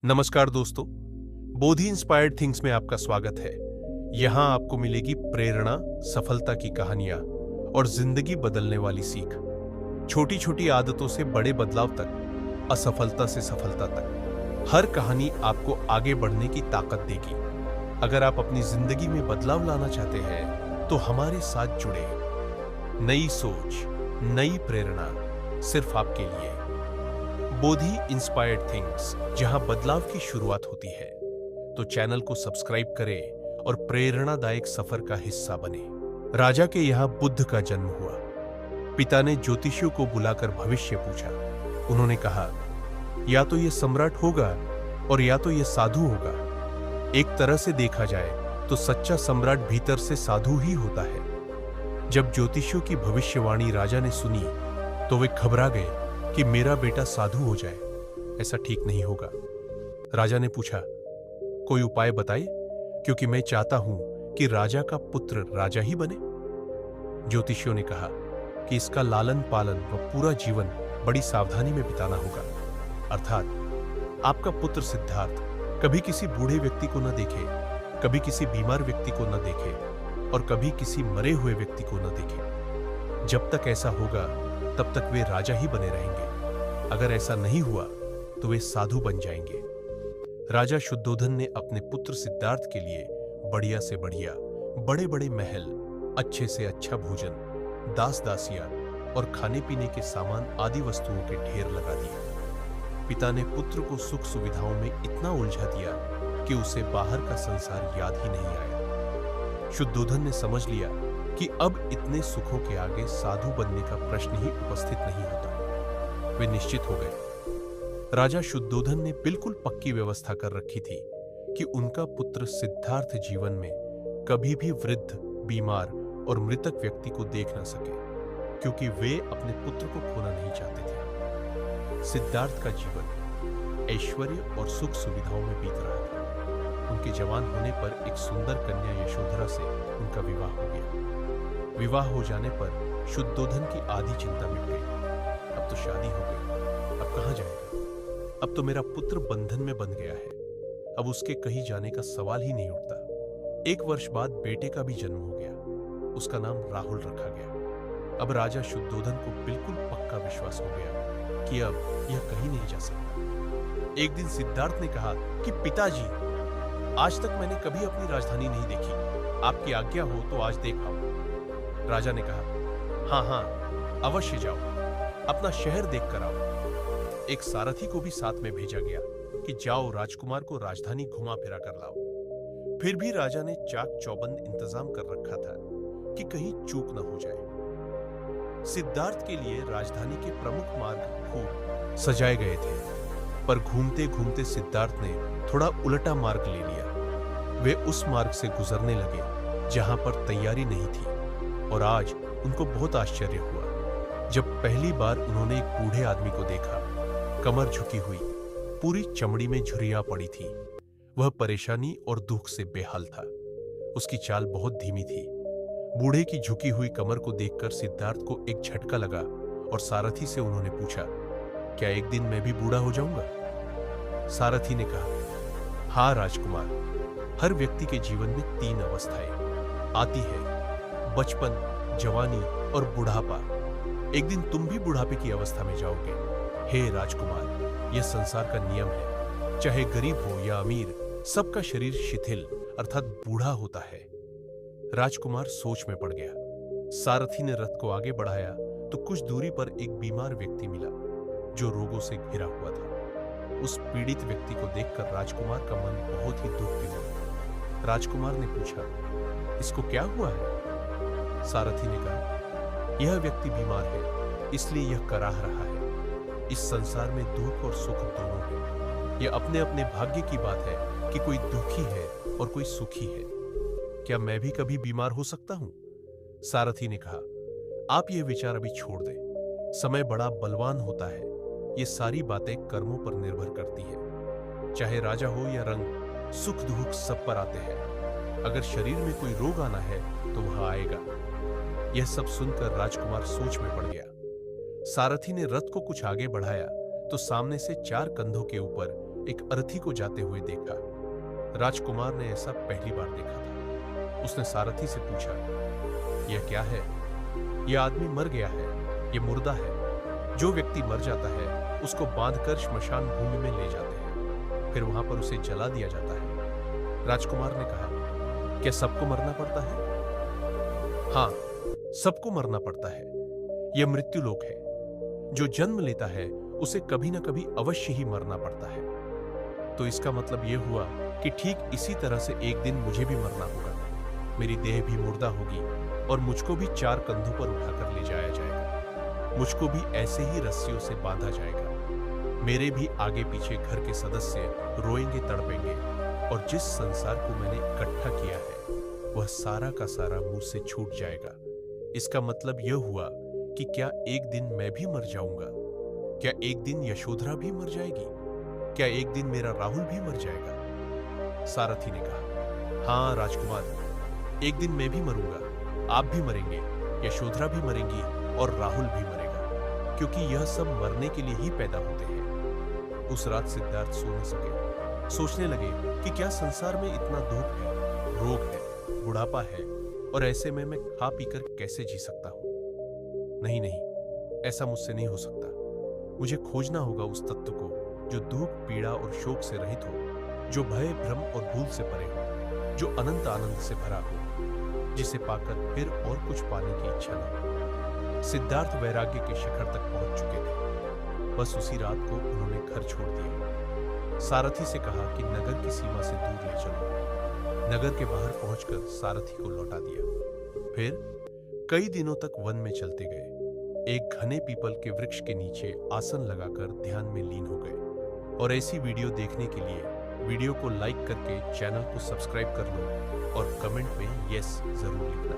नमस्कार दोस्तों, बोधि inspired things में आपका स्वागत है। यहाँ आपको मिलेगी प्रेरणा, सफलता की कहानियां और जिंदगी बदलने वाली सीख। छोटी छोटी आदतों से बड़े बदलाव तक, असफलता से सफलता तक, हर कहानी आपको आगे बढ़ने की ताकत देगी। अगर आप अपनी जिंदगी में बदलाव लाना चाहते हैं तो हमारे साथ जुड़े। नई सोच, नई प्रेरणा सिर्फ आपके लिए। बोधि इंस्पायर्ड थिंग्स, जहां बदलाव की शुरुआत होती है। तो चैनल को सब्सक्राइब करें और प्रेरणादायक सफर का हिस्सा बने। राजा के यहां बुद्ध का जन्म हुआ। पिता ने ज्योतिषियों को बुलाकर भविष्य पूछा। उन्होंने कहा, या तो यह सम्राट होगा और या तो यह साधु होगा। एक तरह से देखा जाए तो सच्चा सम्राट भीतर से साधु ही होता है। जब ज्योतिषियों की भविष्यवाणी राजा ने सुनी तो वे घबरा गए कि मेरा बेटा साधु हो जाए। ऐसा ठीक नहीं होगा। राजा ने पूछा, कोई उपाय बताए, क्योंकि मैं चाहता हूं कि राजा का पुत्र राजा ही बने। ज्योतिषियों ने कहा कि इसका लालन पालन व पूरा जीवन बड़ी सावधानी में बिताना होगा। अर्थात आपका पुत्र सिद्धार्थ कभी किसी बूढ़े व्यक्ति को न देखे, कभी किसी बीमार व्यक्ति को न देखे और कभी किसी मरे हुए व्यक्ति को न देखे। जब तक ऐसा होगा तब तक वे राजा ही बने रहेंगे। अगर ऐसा नहीं हुआ तो वे साधु बन जाएंगे। राजा शुद्धोधन ने अपने पुत्र सिद्धार्थ के लिए बढ़िया से बढ़िया, बड़े बड़े महल, अच्छे से अच्छा भोजन, दास दासियां और खाने पीने के सामान आदि वस्तुओं के ढेर लगा दिए। पिता ने पुत्र को सुख सुविधाओं में इतना उलझा दिया कि उसे बाहर का संसार याद ही नहीं आया। शुद्धोधन ने समझ लिया कि अब इतने सुखों के आगे साधु बनने का प्रश्न ही उपस्थित नहीं होता। वे निश्चित हो गए। राजा शुद्धोधन ने बिल्कुल पक्की व्यवस्था कर रखी थी कि उनका पुत्र सिद्धार्थ जीवन में कभी भी वृद्ध, बीमार और मृतक व्यक्ति को देख न सके, क्योंकि वे अपने पुत्र को खोना नहीं चाहते थे। सिद्धार्थ का जीवन ऐश्वर्य और सुख सुविधाओं में बीत रहा था। उनके जवान होने पर एक सुंदर कन्या यशोधरा से उनका विवाह हो गया। विवाह हो जाने पर शुद्धोधन की आधी चिंता मिट गई। अब तो शादी हो गई, अब कहां जाएगा? अब तो मेरा पुत्र बंधन में बंध गया है। अब उसके कहीं जाने का सवाल ही नहीं उठता। एक वर्ष बाद बेटे का भी जन्म हो गया। उसका नाम राहुल रखा गया। अब राजा शुद्धोधन को बिल्कुल पक्का विश्वास हो गया कि अब यह कहीं नहीं जा सकता। एक दिन सिद्धार्थ ने कहा कि पिताजी, आज तक मैंने कभी अपनी राजधानी नहीं देखी। आपकी आज्ञा हो तो आज देख आऊं। राजा ने कहा, हाँ हाँ, अवश्य जाओ, अपना शहर देख कर आओ। एक सारथी को भी साथ में भेजा गया कि जाओ राजकुमार को राजधानी घुमा फिरा कर लाओ। फिर भी राजा ने चाक चौबंद इंतजाम कर रखा था कि कहीं चूक न हो जाए। सिद्धार्थ के लिए राजधानी के प्रमुख मार्ग खूब सजाए गए थे, पर घूमते घूमते सिद्धार्थ ने थोड़ा उल्टा मार्ग ले लिया। वे उस मार्ग से गुजरने लगे जहां पर तैयारी नहीं थी, और आज उनको बहुत आश्चर्य हुआ जब पहली बार उन्होंने एक बूढ़े आदमी को देखा। कमर झुकी हुई, पूरी चमड़ी में झुर्रियां पड़ी थी। वह परेशानी और दुख से बेहाल था। उसकी चाल बहुत धीमी थी। बूढ़े की झुकी हुई कमर को देखकर सिद्धार्थ को एक झटका लगा और सारथी से उन्होंने पूछा, क्या एक दिन मैं भी बूढ़ा हो जाऊंगा? सारथी ने कहा, हाँ राजकुमार, हर व्यक्ति के जीवन में 3 अवस्थाएं आती है, बचपन, जवानी और बुढ़ापा। एक दिन तुम भी बुढ़ापे की अवस्था में जाओगे। हे राजकुमार, यह संसार का नियम है। चाहे गरीब हो या अमीर, सबका शरीर शिथिल अर्थात बूढ़ा होता है। राजकुमार सोच में पड़ गया। सारथी ने रथ को आगे बढ़ाया तो कुछ दूरी पर एक बीमार व्यक्ति मिला जो रोगों से घिरा हुआ था। उस पीड़ित व्यक्ति को देखकर राजकुमार का मन बहुत ही दुख में हुआ। राजकुमार ने पूछा, इसको क्या हुआ है? सारथी ने कहा, यह व्यक्ति बीमार है, इसलिए यह कराह रहा है। इस संसार में दुख और सुख दोनों है। यह अपने अपने भाग्य की बात है कि कोई दुखी है और कोई सुखी है। क्या मैं भी कभी बीमार हो सकता हूं? सारथी ने कहा, आप यह विचार अभी छोड़ दें। समय बड़ा बलवान होता है। ये सारी बातें कर्मों पर निर्भर करती है। चाहे राजा हो या रंग, सुख दुख सब पर आते हैं। अगर शरीर में कोई रोग आना है तो वह आएगा। यह सब सुनकर राजकुमार सोच में पड़ गया। सारथी ने रथ को कुछ आगे बढ़ाया तो सामने से 4 कंधों के ऊपर एक अर्थी को जाते हुए देखा। राजकुमार ने ऐसा पहली बार देखा था। उसने सारथी से पूछा, यह क्या है? यह आदमी मर गया है, यह मुर्दा है। जो व्यक्ति मर जाता है उसको बांधकर श्मशान भूमि में ले जाते हैं, फिर वहां पर उसे जला दिया जाता है। राजकुमार ने कहा, क्या सबको मरना पड़ता है? हाँ, सबको मरना पड़ता है। यह मृत्यु लोक है। जो जन्म लेता है उसे कभी ना कभी अवश्य ही मरना पड़ता है। तो इसका मतलब यह हुआ कि ठीक इसी तरह से एक दिन मुझे भी मरना होगा। मेरी देह भी मुर्दा होगी और मुझको भी 4 कंधों पर उठाकर ले जाया जाएगा। मुझको भी ऐसे ही रस्सियों से बांधा जाएगा। मेरे भी आगे पीछे घर के सदस्य रोएंगे, तड़पेंगे, और जिस संसार को मैंने इकट्ठा किया है वह सारा का सारा मुंह से छूट जाएगा। इसका मतलब यह हुआ कि क्या एक दिन मैं भी मर जाऊंगा? क्या एक दिन यशोधरा भी मर जाएगी? क्या एक दिन मेरा राहुल भी मर जाएगा? सारथी ने कहा, हाँ राजकुमार, एक दिन मैं भी मरूंगा, आप भी मरेंगे, यशोधरा भी मरेंगी और राहुल भी मरेगा, क्योंकि यह सब मरने के लिए ही पैदा होते हैं। उस रात सिद्धार्थ सो न सके। सोचने लगे कि क्या संसार में इतना दुख है, रोग है, बुढ़ापा है, और ऐसे में मैं खा पीकर कैसे जी सकता हूं? नहीं नहीं, ऐसा मुझसे नहीं हो सकता। मुझे खोजना होगा उस तत्व को जो दुख, पीड़ा और शोक से रहित हो, जो भय, भ्रम और भूल से परे हो, जो अनंत आनंद से भरा हो, जिसे पाकर फिर और कुछ पाने की इच्छा न हो। सिद्धार्थ वैराग्य के शिखर तक पहुंच चुके थे। बस उसी रात को उन्होंने घर छोड़ दिया। सारथी से कहा कि नगर की सीमा से दूर ले चलो। नगर के बाहर पहुंचकर सारथी को लौटा दिया। फिर कई दिनों तक वन में चलते गए। एक घने पीपल के वृक्ष के नीचे आसन लगाकर ध्यान में लीन हो गए। और ऐसी वीडियो देखने के लिए वीडियो को लाइक करके चैनल को सब्सक्राइब कर लो और कमेंट में यस जरूर लिखना।